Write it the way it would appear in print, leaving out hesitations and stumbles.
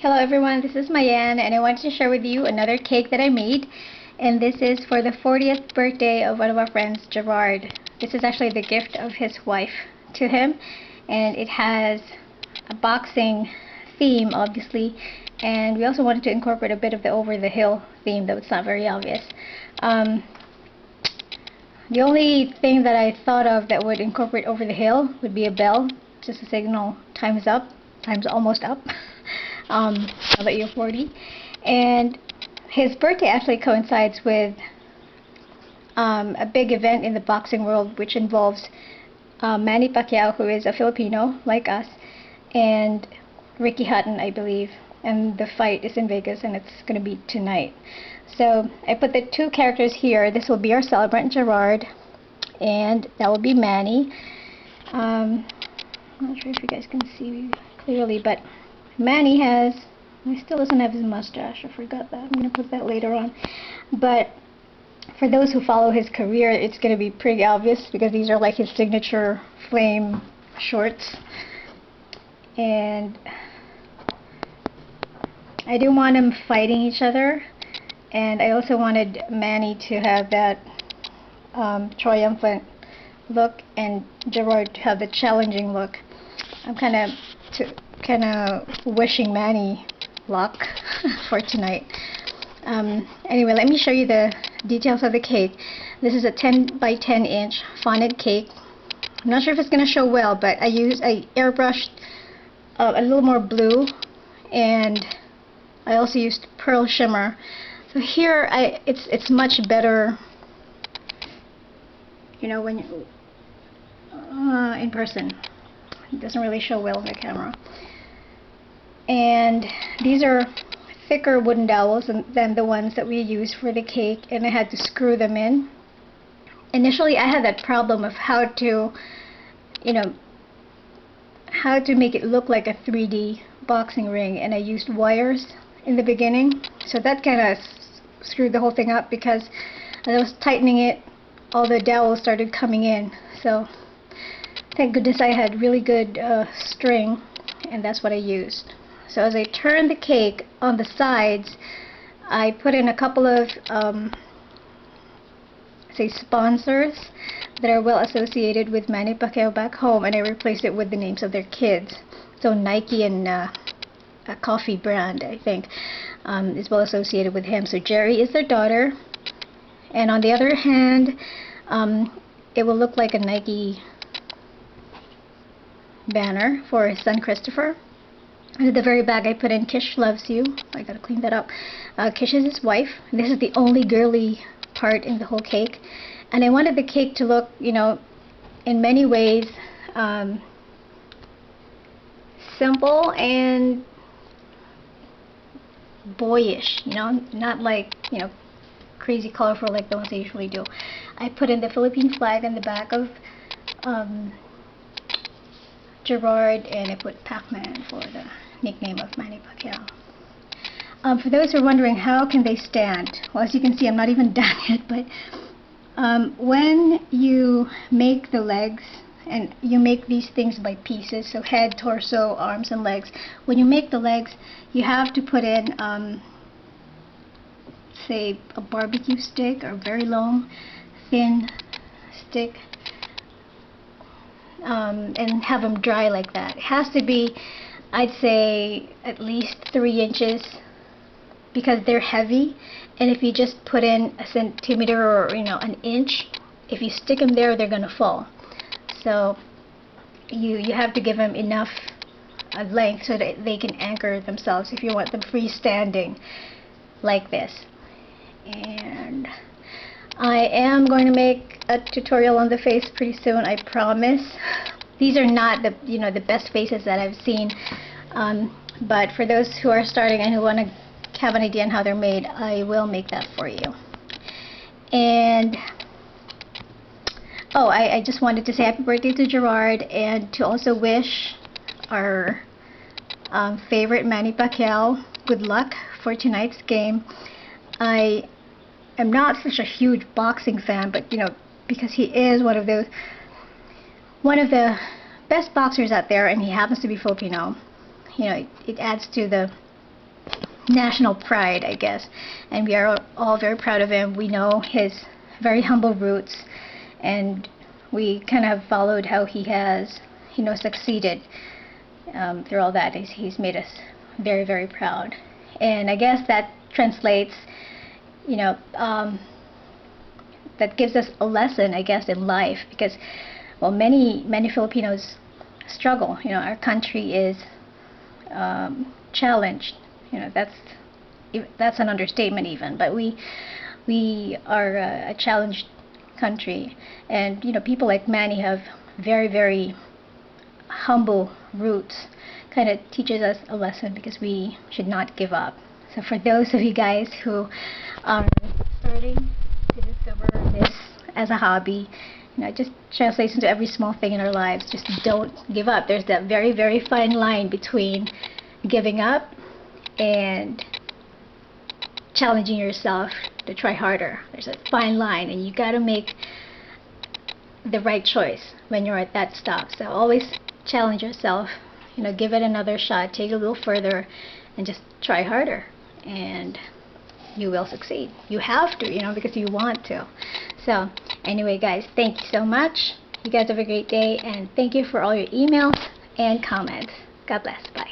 Hello everyone, this is Mayen and I wanted to share with you another cake that I made, and this is for the 40th birthday of one of our friends, Gerard. This is actually the gift of his wife to him, and it has a boxing theme obviously, and we also wanted to incorporate a bit of the over the hill theme, though it's not very obvious. The only thing that I thought of that would incorporate over the hill would be a bell, just to signal time's up, time's almost up. Now that you're 40. And his birthday actually coincides with a big event in the boxing world, which involves Manny Pacquiao, who is a Filipino like us, and Ricky Hutton, I believe. And the fight is in Vegas, and it's going to be tonight. So I put the two characters here. This will be our celebrant, Gerard, and that will be Manny. I'm not sure if you guys can see clearly, but Manny he still doesn't have his mustache. I forgot that. I'm going to put that later on. But for those who follow his career, it's going to be pretty obvious because these are like his signature flame shorts. And I didn't want them fighting each other. And I also wanted Manny to have that triumphant look and Gerard to have the challenging look. I'm kind of wishing Manny luck for tonight. Anyway, let me show you the details of the cake. This is a 10 by 10 inch fondant cake. I'm not sure if it's going to show well, but I airbrushed a little more blue, and I also used pearl shimmer. So here it's much better, you know, when you, in person. It doesn't really show well on the camera. And these are thicker wooden dowels than the ones that we use for the cake, and I had to screw them in. Initially I had that problem of how to make it look like a 3D boxing ring, and I used wires in the beginning, so that kind of screwed the whole thing up because as I was tightening it, all the dowels started coming in. So thank goodness I had really good string, and that's what I used. So as I turned the cake on the sides, I put in a couple of sponsors that are well associated with Manny Pacquiao back home, and I replaced it with the names of their kids. So Nike and a coffee brand, I think, is well associated with him. So Jerry is their daughter, and on the other hand, it will look like a Nike banner for his son Christopher. And at the very back I put in Kish loves you. I gotta clean that up. Kish is his wife. This is the only girly part in the whole cake, and I wanted the cake to look, in many ways simple and boyish, not like crazy colorful like the ones I usually do. I put in the Philippine flag on the back of Gerard, and I put Pac-Man for the nickname of Manny Pacquiao. For those who are wondering how can they stand, well, as you can see, I'm not even done yet, but when you make the legs, and you make these things by pieces, so head, torso, arms, and legs, when you make the legs, you have to put in say a barbecue stick, or very long, thin stick, and have them dry like that. It has to be, I'd say, at least 3 inches, because they're heavy, and if you just put in a centimeter or an inch, if you stick them there, they're gonna fall. So you have to give them enough length so that they can anchor themselves if you want them freestanding like this. And I am going to make a tutorial on the face pretty soon, I promise. These are not the best faces that I've seen, but for those who are starting and who want to have an idea on how they're made, I will make that for you. And I just wanted to say happy birthday to Gerard, and to also wish our favorite Manny Pacquiao good luck for tonight's game. I am not such a huge boxing fan, but because he is one of the best boxers out there, and he happens to be Filipino, it adds to the national pride, I guess. And we are all very proud of him. We know his very humble roots, and we kind of followed how he has, succeeded through all that. He's made us very, very proud. And I guess that translates, that gives us a lesson, I guess, in life, because, well, many Filipinos struggle. Our country is challenged. That's an understatement even. But we are a challenged country, and people like Manny have very, very humble roots. Kind of teaches us a lesson, because we should not give up. So for those of you guys who are starting to discover this as a hobby, just translates into every small thing in our lives. Just don't give up. There's that very, very fine line between giving up and challenging yourself to try harder. There's a fine line, and you got to make the right choice when you're at that stop. So always challenge yourself, give it another shot, take it a little further, and just try harder, and you will succeed. You have to, because you want to. So anyway, guys, thank you so much. You guys have a great day, and thank you for all your emails and comments. God bless. Bye.